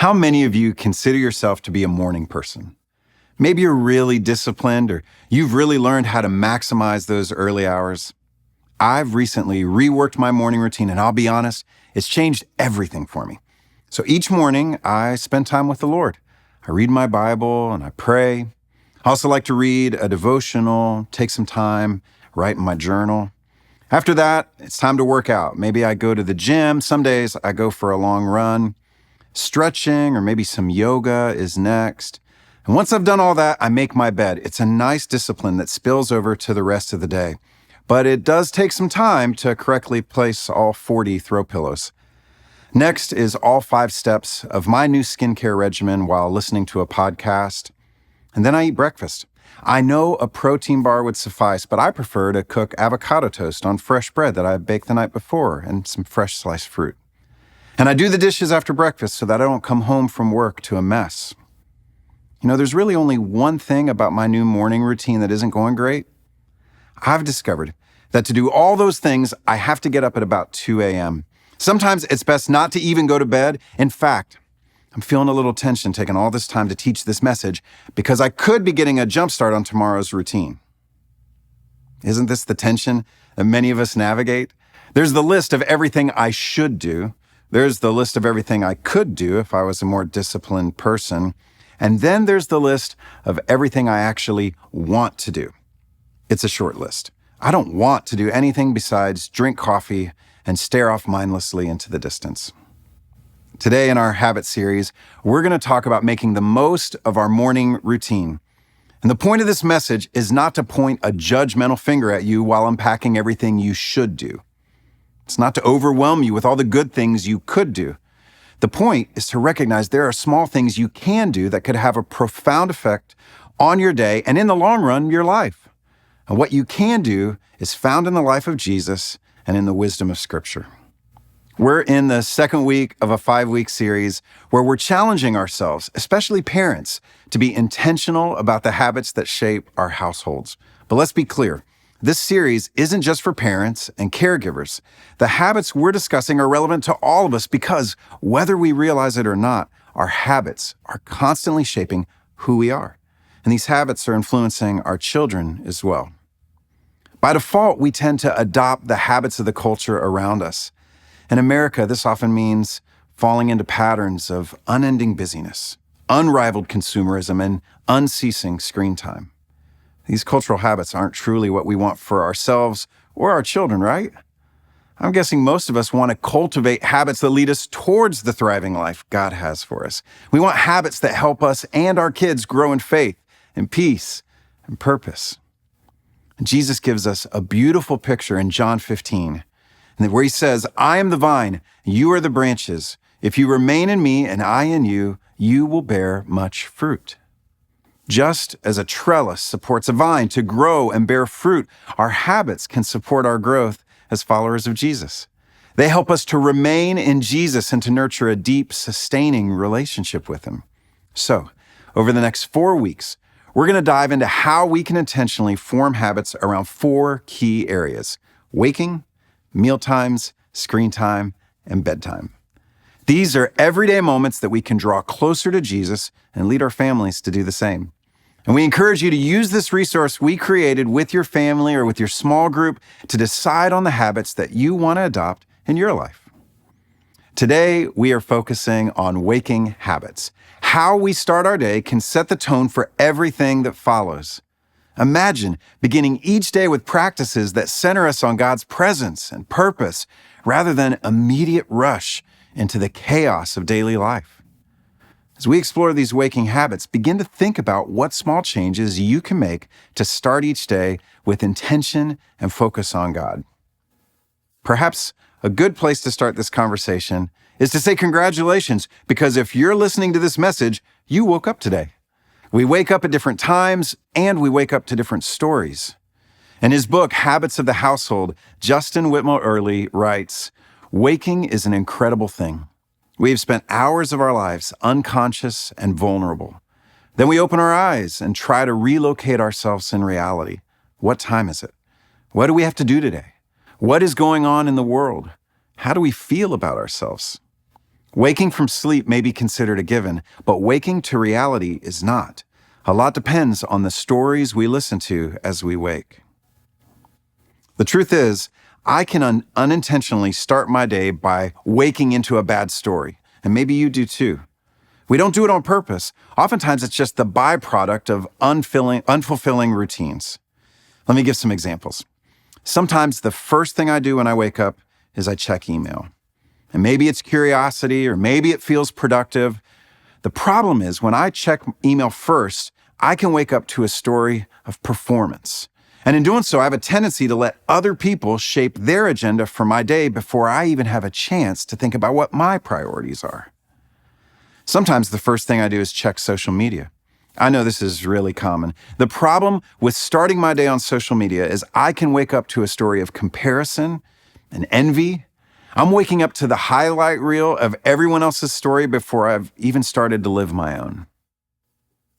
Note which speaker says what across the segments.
Speaker 1: How many of you consider yourself to be a morning person? Maybe you're really disciplined or you've really learned how to maximize those early hours. I've recently reworked my morning routine, and I'll be honest, it's changed everything for me. So each morning, I spend time with the Lord. I read my Bible and I pray. I also like to read a devotional, take some time, write in my journal. After that, it's time to work out. Maybe I go to the gym. Some days I go for a long run. Stretching or maybe some yoga is next. And once I've done all that, I make my bed. It's a nice discipline that spills over to the rest of the day. But it does take some time to correctly place all 40 throw pillows. Next is all 5 steps of my new skincare regimen while listening to a podcast. And then I eat breakfast. I know a protein bar would suffice, but I prefer to cook avocado toast on fresh bread that I baked the night before and some fresh sliced fruit. And I do the dishes after breakfast so that I don't come home from work to a mess. There's really only one thing about my new morning routine that isn't going great. I've discovered that to do all those things, I have to get up at about 2 a.m. Sometimes it's best not to even go to bed. In fact, I'm feeling a little tension taking all this time to teach this message because I could be getting a jump start on tomorrow's routine. Isn't this the tension that many of us navigate? There's the list of everything I should do. There's the list of everything I could do if I was a more disciplined person. And then there's the list of everything I actually want to do. It's a short list. I don't want to do anything besides drink coffee and stare off mindlessly into the distance. Today in our habit series, we're going to talk about making the most of our morning routine. And the point of this message is not to point a judgmental finger at you while unpacking everything you should do. It's not to overwhelm you with all the good things you could do. The point is to recognize there are small things you can do that could have a profound effect on your day and in the long run, your life. And what you can do is found in the life of Jesus and in the wisdom of Scripture. We're in the second week of a 5-week series where we're challenging ourselves, especially parents, to be intentional about the habits that shape our households. But let's be clear. This series isn't just for parents and caregivers. The habits we're discussing are relevant to all of us because, whether we realize it or not, our habits are constantly shaping who we are. And these habits are influencing our children as well. By default, we tend to adopt the habits of the culture around us. In America, this often means falling into patterns of unending busyness, unrivaled consumerism, and unceasing screen time. These cultural habits aren't truly what we want for ourselves or our children, right? I'm guessing most of us want to cultivate habits that lead us towards the thriving life God has for us. We want habits that help us and our kids grow in faith and peace and purpose. And Jesus gives us a beautiful picture in John 15, where he says, "I am the vine, you are the branches. If you remain in me and I in you, you will bear much fruit." Just as a trellis supports a vine to grow and bear fruit, our habits can support our growth as followers of Jesus. They help us to remain in Jesus and to nurture a deep, sustaining relationship with him. So, over the next 4 weeks, we're going to dive into how we can intentionally form habits around 4 key areas: waking, meal times, screen time, and bedtime. These are everyday moments that we can draw closer to Jesus and lead our families to do the same. And we encourage you to use this resource we created with your family or with your small group to decide on the habits that you want to adopt in your life. Today, we are focusing on waking habits. How we start our day can set the tone for everything that follows. Imagine beginning each day with practices that center us on God's presence and purpose rather than immediate rush into the chaos of daily life. As we explore these waking habits, begin to think about what small changes you can make to start each day with intention and focus on God. Perhaps a good place to start this conversation is to say congratulations, because if you're listening to this message, you woke up today. We wake up at different times, and we wake up to different stories. In his book, Habits of the Household, Justin Whitmore Earley writes, "Waking is an incredible thing. We have spent hours of our lives unconscious and vulnerable. Then we open our eyes and try to relocate ourselves in reality. What time is it? What do we have to do today? What is going on in the world? How do we feel about ourselves? Waking from sleep may be considered a given, but waking to reality is not. A lot depends on the stories we listen to as we wake. The truth is, I can unintentionally start my day by waking into a bad story, and maybe you do too. We don't do it on purpose. Oftentimes, it's just the byproduct of unfulfilling routines. Let me give some examples. Sometimes the first thing I do when I wake up is I check email. And maybe it's curiosity, or maybe it feels productive. The problem is when I check email first, I can wake up to a story of performance. And in doing so, I have a tendency to let other people shape their agenda for my day before I even have a chance to think about what my priorities are. Sometimes the first thing I do is check social media. I know this is really common. The problem with starting my day on social media is I can wake up to a story of comparison and envy. I'm waking up to the highlight reel of everyone else's story before I've even started to live my own.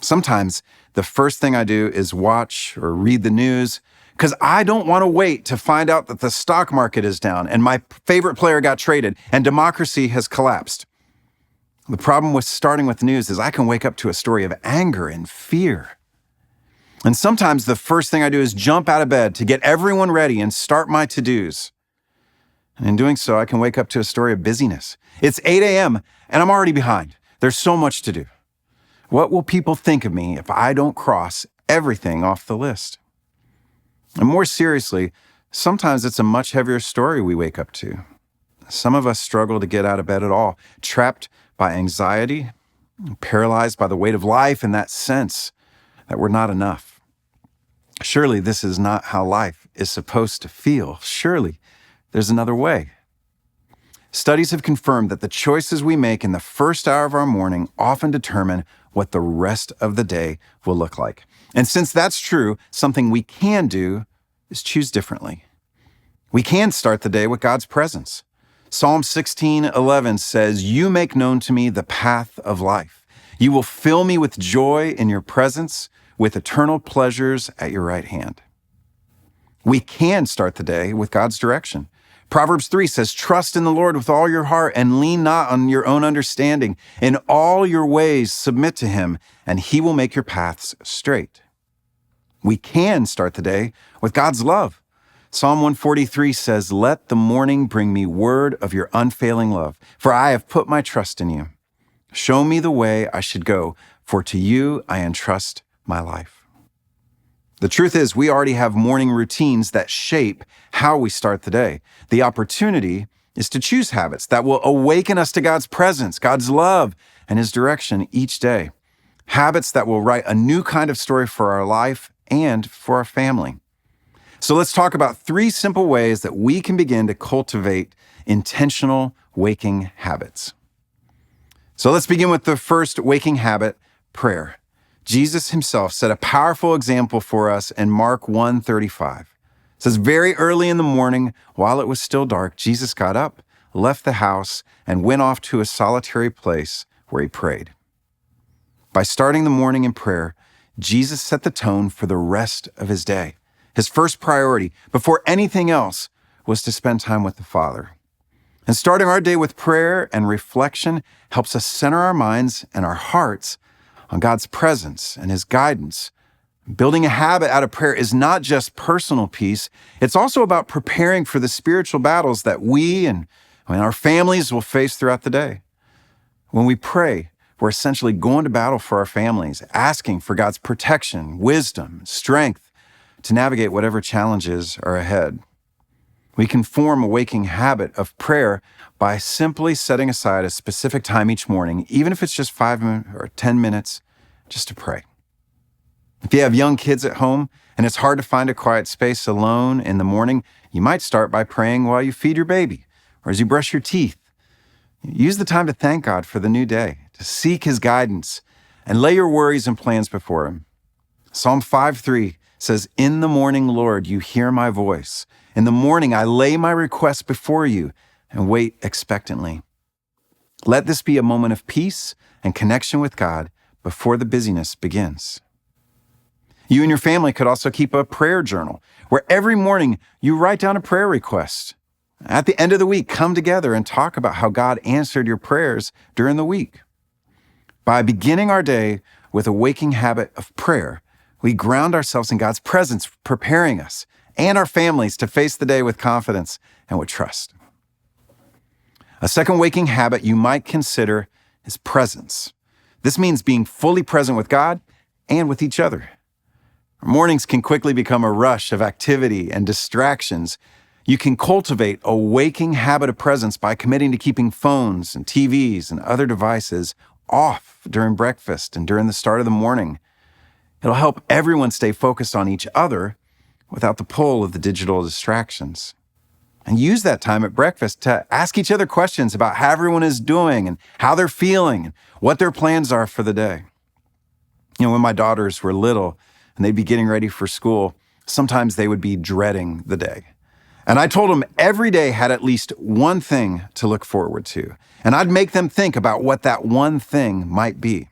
Speaker 1: Sometimes the first thing I do is watch or read the news because I don't want to wait to find out that the stock market is down and my favorite player got traded and democracy has collapsed. The problem with starting with news is I can wake up to a story of anger and fear. And sometimes the first thing I do is jump out of bed to get everyone ready and start my to-dos. And in doing so, I can wake up to a story of busyness. It's 8 a.m. and I'm already behind. There's so much to do. What will people think of me if I don't cross everything off the list? And more seriously, sometimes it's a much heavier story we wake up to. Some of us struggle to get out of bed at all, trapped by anxiety, paralyzed by the weight of life and that sense that we're not enough. Surely this is not how life is supposed to feel. Surely there's another way. Studies have confirmed that the choices we make in the first hour of our morning often determine what the rest of the day will look like. And since that's true, something we can do is choose differently. We can start the day with God's presence. Psalm 16:11 says, "You make known to me the path of life. You will fill me with joy in your presence, with eternal pleasures at your right hand." We can start the day with God's direction. Proverbs 3 says, "Trust in the Lord with all your heart and lean not on your own understanding. In all your ways submit to him, and he will make your paths straight." We can start the day with God's love. Psalm 143 says, "Let the morning bring me word of your unfailing love, for I have put my trust in you. Show me the way I should go, for to you I entrust my life." The truth is, we already have morning routines that shape how we start the day. The opportunity is to choose habits that will awaken us to God's presence, God's love, and his direction each day. Habits that will write a new kind of story for our life and for our family. So let's talk about 3 simple ways that we can begin to cultivate intentional waking habits. So let's begin with the first waking habit, prayer. Jesus himself set a powerful example for us in Mark 1:35. It says, "Very early in the morning, while it was still dark, Jesus got up, left the house, and went off to a solitary place where he prayed." By starting the morning in prayer, Jesus set the tone for the rest of his day. His first priority, before anything else, was to spend time with the Father. And starting our day with prayer and reflection helps us center our minds and our hearts on God's presence and his guidance. Building a habit out of prayer is not just personal peace, it's also about preparing for the spiritual battles that we and our families will face throughout the day. When we pray, we're essentially going to battle for our families, asking for God's protection, wisdom, strength to navigate whatever challenges are ahead. We can form a waking habit of prayer by simply setting aside a specific time each morning, even if it's just 5 or 10 minutes, just to pray. If you have young kids at home and it's hard to find a quiet space alone in the morning, you might start by praying while you feed your baby or as you brush your teeth. Use the time to thank God for the new day, to seek his guidance, and lay your worries and plans before him. Psalm 5:3 says, "In the morning, Lord, you hear my voice. In the morning, I lay my requests before you and wait expectantly." Let this be a moment of peace and connection with God before the busyness begins. You and your family could also keep a prayer journal where every morning you write down a prayer request. At the end of the week, come together and talk about how God answered your prayers during the week. By beginning our day with a waking habit of prayer, we ground ourselves in God's presence, preparing us and our families to face the day with confidence and with trust. A second waking habit you might consider is presence. This means being fully present with God and with each other. Our mornings can quickly become a rush of activity and distractions. You can cultivate a waking habit of presence by committing to keeping phones and TVs and other devices off during breakfast and during the start of the morning. It'll help everyone stay focused on each other without the pull of the digital distractions. And use that time at breakfast to ask each other questions about how everyone is doing and how they're feeling and what their plans are for the day. When my daughters were little and they'd be getting ready for school, sometimes they would be dreading the day. And I told them every day had at least one thing to look forward to. And I'd make them think about what that one thing might be.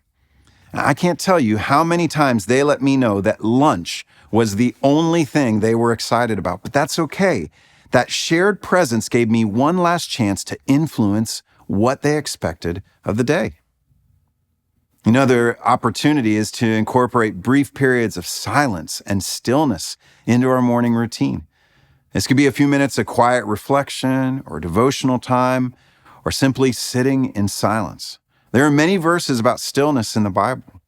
Speaker 1: And I can't tell you how many times they let me know that lunch was the only thing they were excited about, but that's okay. That shared presence gave me one last chance to influence what they expected of the day. Another opportunity is to incorporate brief periods of silence and stillness into our morning routine. This could be a few minutes of quiet reflection or devotional time, or simply sitting in silence. There are many verses about stillness in the Bible.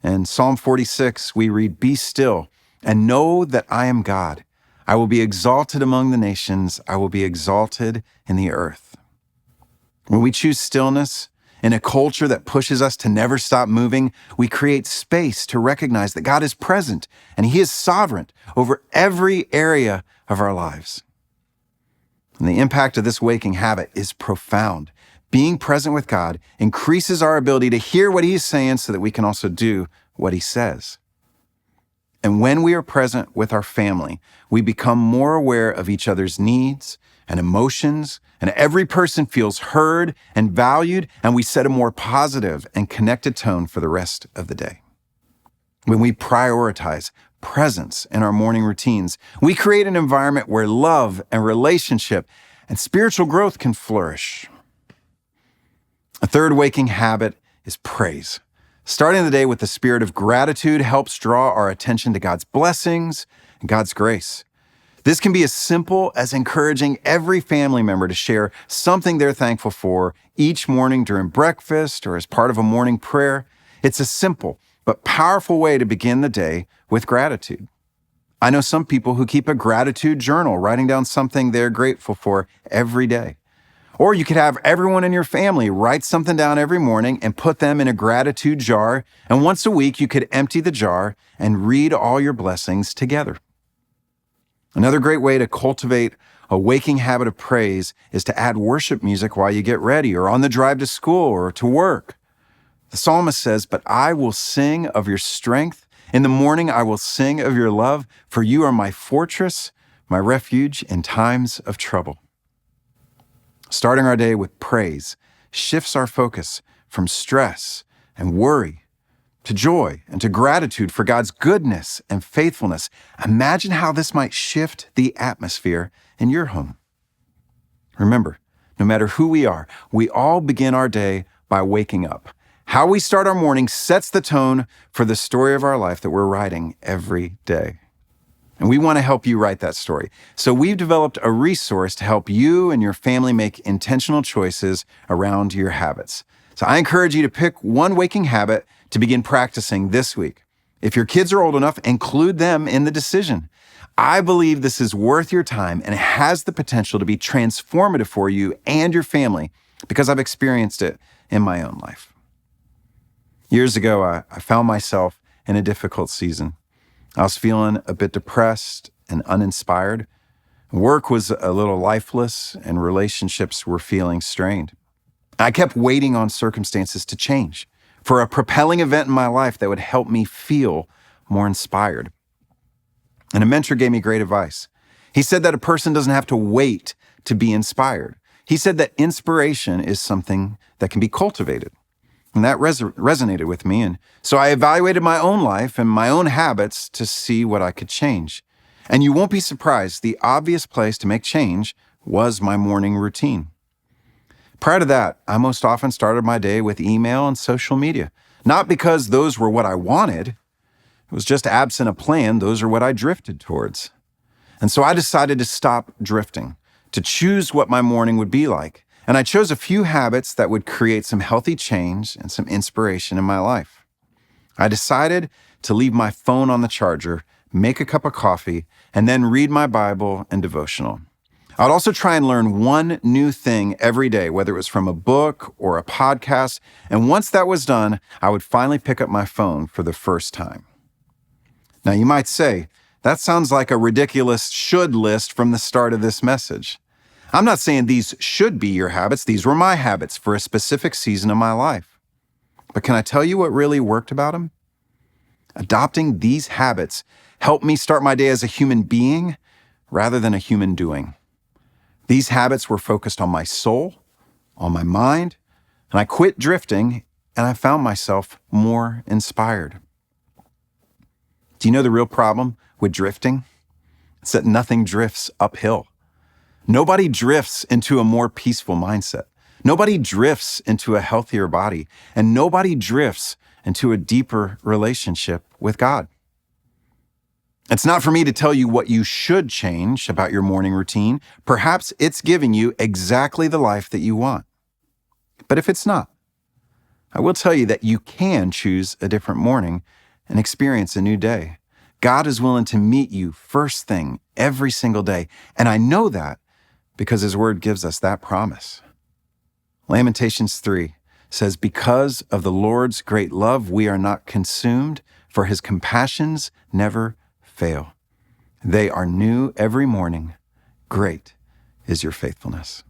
Speaker 1: In Psalm 46, we read, "Be still and know that I am God. I will be exalted among the nations. I will be exalted in the earth." When we choose stillness in a culture that pushes us to never stop moving, we create space to recognize that God is present and He is sovereign over every area of our lives. And the impact of this waking habit is profound. Being present with God increases our ability to hear what He's saying so that we can also do what He says. And when we are present with our family, we become more aware of each other's needs and emotions, and every person feels heard and valued, and we set a more positive and connected tone for the rest of the day. When we prioritize presence in our morning routines, we create an environment where love and relationship and spiritual growth can flourish. A third waking habit is praise. Starting the day with the spirit of gratitude helps draw our attention to God's blessings and God's grace. This can be as simple as encouraging every family member to share something they're thankful for each morning during breakfast or as part of a morning prayer. It's a simple but powerful way to begin the day with gratitude. I know some people who keep a gratitude journal, writing down something they're grateful for every day. Or you could have everyone in your family write something down every morning and put them in a gratitude jar. And once a week, you could empty the jar and read all your blessings together. Another great way to cultivate a waking habit of praise is to add worship music while you get ready or on the drive to school or to work. The psalmist says, "But I will sing of your strength. In the morning, I will sing of your love, for you are my fortress, my refuge in times of trouble." Starting our day with praise shifts our focus from stress and worry to joy and to gratitude for God's goodness and faithfulness. Imagine how this might shift the atmosphere in your home. Remember, no matter who we are, we all begin our day by waking up. How we start our morning sets the tone for the story of our life that we're writing every day. And we want to help you write that story. So we've developed a resource to help you and your family make intentional choices around your habits. So I encourage you to pick one waking habit to begin practicing this week. If your kids are old enough, include them in the decision. I believe this is worth your time and it has the potential to be transformative for you and your family because I've experienced it in my own life. Years ago, I found myself in a difficult season. I was feeling a bit depressed and uninspired. Work was a little lifeless and relationships were feeling strained. I kept waiting on circumstances to change, for a propelling event in my life that would help me feel more inspired. And a mentor gave me great advice. He said that a person doesn't have to wait to be inspired. He said that inspiration is something that can be cultivated. And that resonated with me. And so I evaluated my own life and my own habits to see what I could change. And you won't be surprised, the obvious place to make change was my morning routine. Prior to that, I most often started my day with email and social media. Not because those were what I wanted, it was just absent a plan, those are what I drifted towards. And so I decided to stop drifting, to choose what my morning would be like. And I chose a few habits that would create some healthy change and some inspiration in my life. I decided to leave my phone on the charger, make a cup of coffee, and then read my Bible and devotional. I'd also try and learn one new thing every day, whether it was from a book or a podcast. And once that was done, I would finally pick up my phone for the first time. Now, you might say, that sounds like a ridiculous should list from the start of this message. I'm not saying these should be your habits. These were my habits for a specific season of my life. But can I tell you what really worked about them? Adopting these habits helped me start my day as a human being rather than a human doing. These habits were focused on my soul, on my mind, and I quit drifting and I found myself more inspired. Do you know the real problem with drifting? It's that nothing drifts uphill. Nobody drifts into a more peaceful mindset. Nobody drifts into a healthier body, and nobody drifts into a deeper relationship with God. It's not for me to tell you what you should change about your morning routine. Perhaps it's giving you exactly the life that you want. But if it's not, I will tell you that you can choose a different morning and experience a new day. God is willing to meet you first thing every single day. And I know that because His Word gives us that promise. Lamentations 3 says, "Because of the Lord's great love, we are not consumed, for His compassions never fail. They are new every morning. Great is your faithfulness."